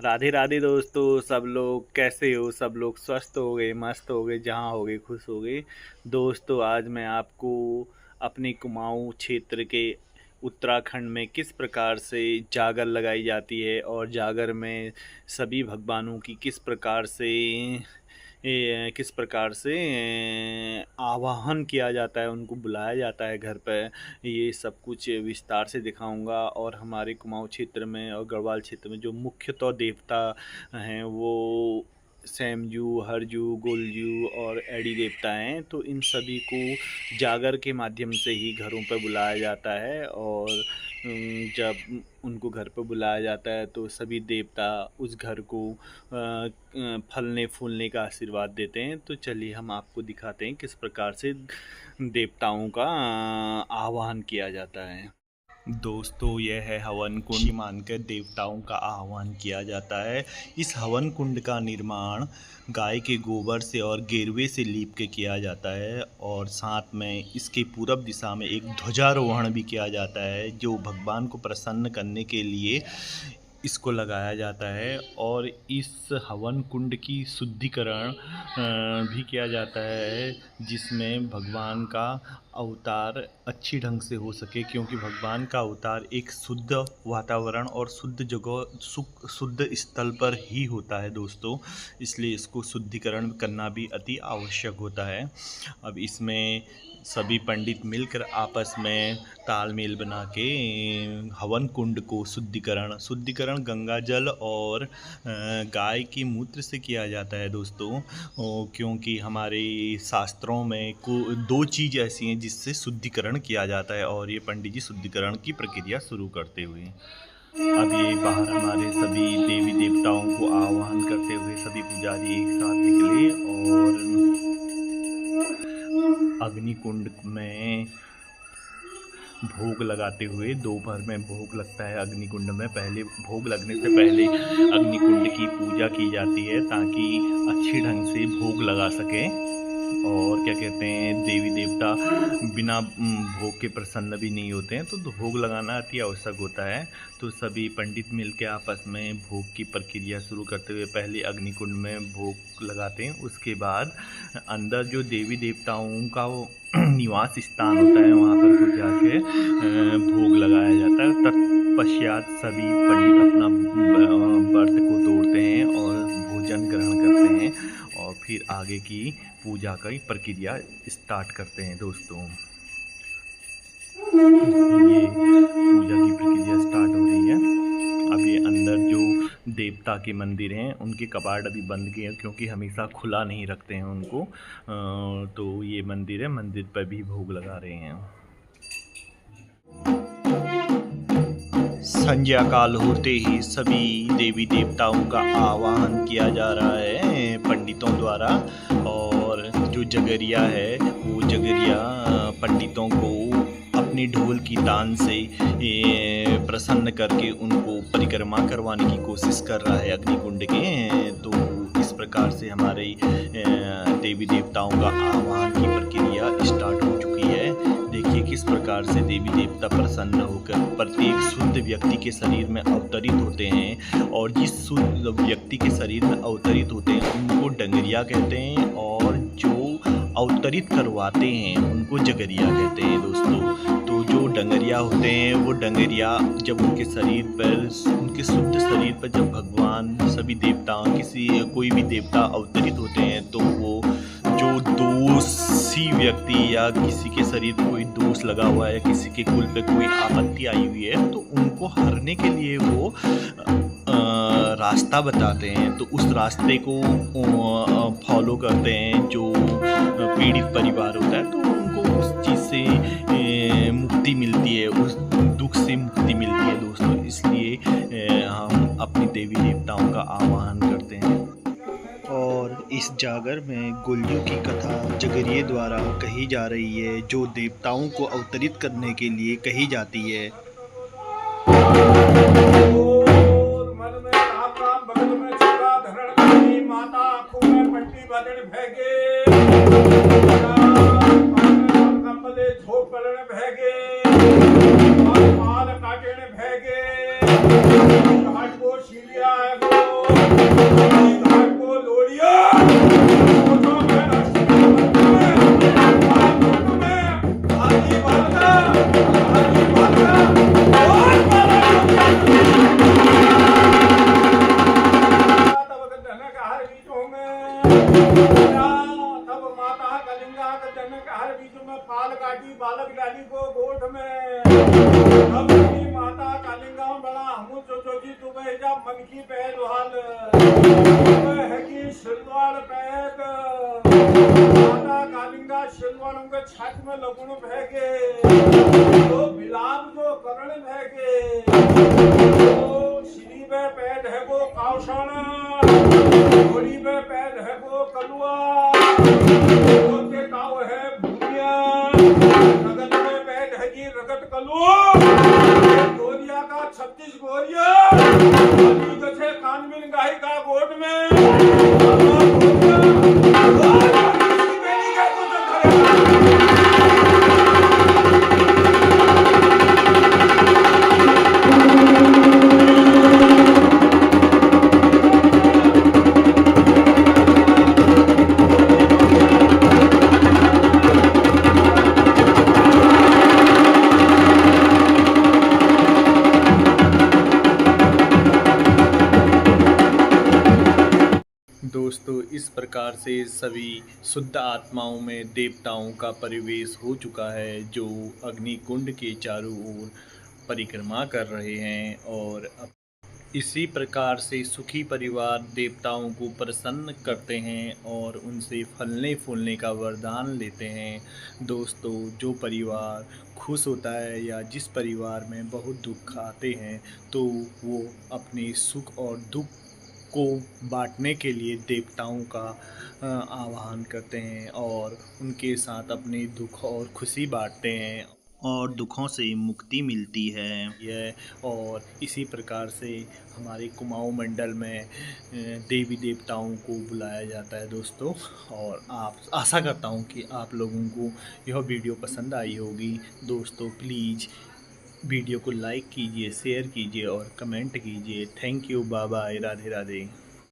राधे राधे दोस्तों। सब लोग कैसे हो? सब लोग स्वस्थ हो गए, मस्त हो गए, जहाँ हो गए खुश हो गए। दोस्तों, आज मैं आपको अपने कुमाऊं क्षेत्र के उत्तराखंड में किस प्रकार से जागर लगाई जाती है और जागर में सभी भगवानों की किस प्रकार से आवाहन किया जाता है, उनको बुलाया जाता है घर पर। ये सब कुछ विस्तार से दिखाऊंगा। और हमारे कुमाऊं क्षेत्र में और गढ़वाल क्षेत्र में जो मुख्यतः देवता हैं वो सैमजू, हरजू, गोलजू और एडी देवता हैं। तो इन सभी को जागर के माध्यम से ही घरों पर बुलाया जाता है। और जब उनको घर पर बुलाया जाता है तो सभी देवता उस घर को फलने फूलने का आशीर्वाद देते हैं। तो चलिए हम आपको दिखाते हैं किस प्रकार से देवताओं का आह्वान किया जाता है। दोस्तों, यह है हवन कुंड मानकर देवताओं का आह्वान किया जाता है। इस हवन कुंड का निर्माण गाय के गोबर से और गेरुए से लीप के किया जाता है। और साथ में इसके पूरब दिशा में एक ध्वजारोहण भी किया जाता है, जो भगवान को प्रसन्न करने के लिए इसको लगाया जाता है। और इस हवन कुंड की शुद्धिकरण भी किया जाता है, जिसमें भगवान का अवतार अच्छी ढंग से हो सके, क्योंकि भगवान का अवतार एक शुद्ध वातावरण और शुद्ध जगह शुद्ध स्थल पर ही होता है दोस्तों। इसलिए इसको शुद्धिकरण करना भी अति आवश्यक होता है। अब इसमें सभी पंडित मिलकर आपस में तालमेल बना के हवन कुंड को शुद्धिकरण गंगा जल और गाय की मूत्र से किया जाता है दोस्तों। क्योंकि हमारे शास्त्रों में दो चीज़ ऐसी हैं जिससे शुद्धिकरण किया जाता है। और ये पंडित जी शुद्धिकरण की प्रक्रिया शुरू करते हुए अब ये बाहर हमारे सभी देवी देवताओं को आह्वान करते हुए सभी पुजारी एक साथ निकले और अग्निकुंड में भोग लगाते हुए, दोपहर में भोग लगता है अग्निकुंड में। पहले भोग लगने से पहले अग्निकुंड की पूजा की जाती है, ताकि अच्छी ढंग से भोग लगा सकें। और क्या कहते हैं, देवी देवता बिना भोग के प्रसन्न भी नहीं होते हैं, तो भोग लगाना अति आवश्यक होता है। तो सभी पंडित मिलकर आपस में भोग की प्रक्रिया शुरू करते हुए पहले अग्निकुंड में भोग लगाते हैं। उसके बाद अंदर जो देवी देवताओं का वो निवास स्थान होता है, वहाँ पर को जाके भोग लगाया जाता है। तत्पश्चात सभी पंडित अपना व्रत को तोड़ते हैं और भोजन ग्रहण करते हैं और फिर आगे की पूजा की प्रक्रिया स्टार्ट करते हैं दोस्तों। ये पूजा की प्रक्रिया स्टार्ट हो रही है। अब ये अंदर जो देवता के मंदिर हैं उनके कपाट अभी बंद किए हैं, क्योंकि हमेशा खुला नहीं रखते हैं उनको। तो ये मंदिर है, मंदिर पर भी भोग लगा रहे हैं। संध्या काल होते ही सभी देवी देवताओं का आवाहन किया जा रहा है पंडितों द्वारा। और जो जगरिया है वो जगरिया पंडितों को अपनी ढोल की तान से प्रसन्न करके उनको परिक्रमा करवाने की कोशिश कर रहा है अग्निकुंड के। तो इस प्रकार से हमारे देवी देवताओं का आह्वान की प्रक्रिया स्टार्ट हो चुकी है। देखिए किस प्रकार से देवी देवता प्रसन्न होकर प्रत्येक शुद्ध व्यक्ति के शरीर में अवतरित होते हैं। और जिस शुद्ध व्यक्ति के शरीर में अवतरित होते हैं उनको डंगरिया कहते हैं, और जो अवतरित करवाते हैं उनको जगरिया कहते हैं दोस्तों। तो जो डंगरिया होते हैं वो डंगरिया जब उनके शरीर पर, उनके शुद्ध शरीर पर जब भगवान सभी देवता कोई भी देवता अवतरित होते हैं, तो वो जो दोषी व्यक्ति या किसी के शरीर पर कोई दोष लगा हुआ है या किसी के कुल पे कोई आपत्ति आई हुई है, तो उनको हरने के लिए वो रास्ता बताते हैं। तो उस रास्ते को फॉलो करते हैं जो पीड़ित परिवार होता है, तो उनको उस चीज़ से मुक्ति मिलती है, उस दुख से मुक्ति मिलती है दोस्तों। इसलिए हम अपनी देवी देवताओं का आह्वान करते हैं। और इस जागर में गोलजू की कथा जगरिये द्वारा कही जा रही है, जो देवताओं को अवतरित करने के लिए कही जाती है। घाट को लोड़िया सोचो मैं आदि बालका तब जनक हर बीच होंगे तब माता कलिंगा जनक हर बीच में फाल काटी बालक डाली को गोठ में तब मेरी माता कालिंगा बड़ा हमू सोचोगी तुम्हें जा मन की पैद हाल तुम्हें है कि शिलवाड़ पैद माता कालिंगा शिलवाड़ उनके छत में लगुण भैगे तो बिलाप जो करण भैगे तो श्री में पैद है वो काउषण घोड़ी में पैद है वो कलुआ तो के काव है भूमिया रगत में पैद है जी रगत कलुआ गोरिया का 36 गोरिया अभी गछे कानबिन गाही का गोद में दोस्तों इस प्रकार से सभी शुद्ध आत्माओं में देवताओं का परिवेश हो चुका है जो अग्नि कुंड के चारों ओर परिक्रमा कर रहे हैं और इसी प्रकार से सुखी परिवार देवताओं को प्रसन्न करते हैं और उनसे फलने फूलने का वरदान लेते हैं। दोस्तों जो परिवार खुश होता है या जिस परिवार में बहुत दुख आते हैं तो वो अपने सुख और दुख को बांटने के लिए देवताओं का आह्वान करते हैं और उनके साथ अपने दुख और खुशी बांटते हैं और दुखों से मुक्ति मिलती है यह। और इसी प्रकार से हमारे कुमाऊं मंडल में देवी देवताओं को बुलाया जाता है दोस्तों। और आप आशा करता हूं कि आप लोगों को यह वीडियो पसंद आई होगी। दोस्तों प्लीज़ वीडियो को लाइक कीजिए, शेयर कीजिए और कमेंट कीजिए। Thank you, bye bye, Radhe Radhe.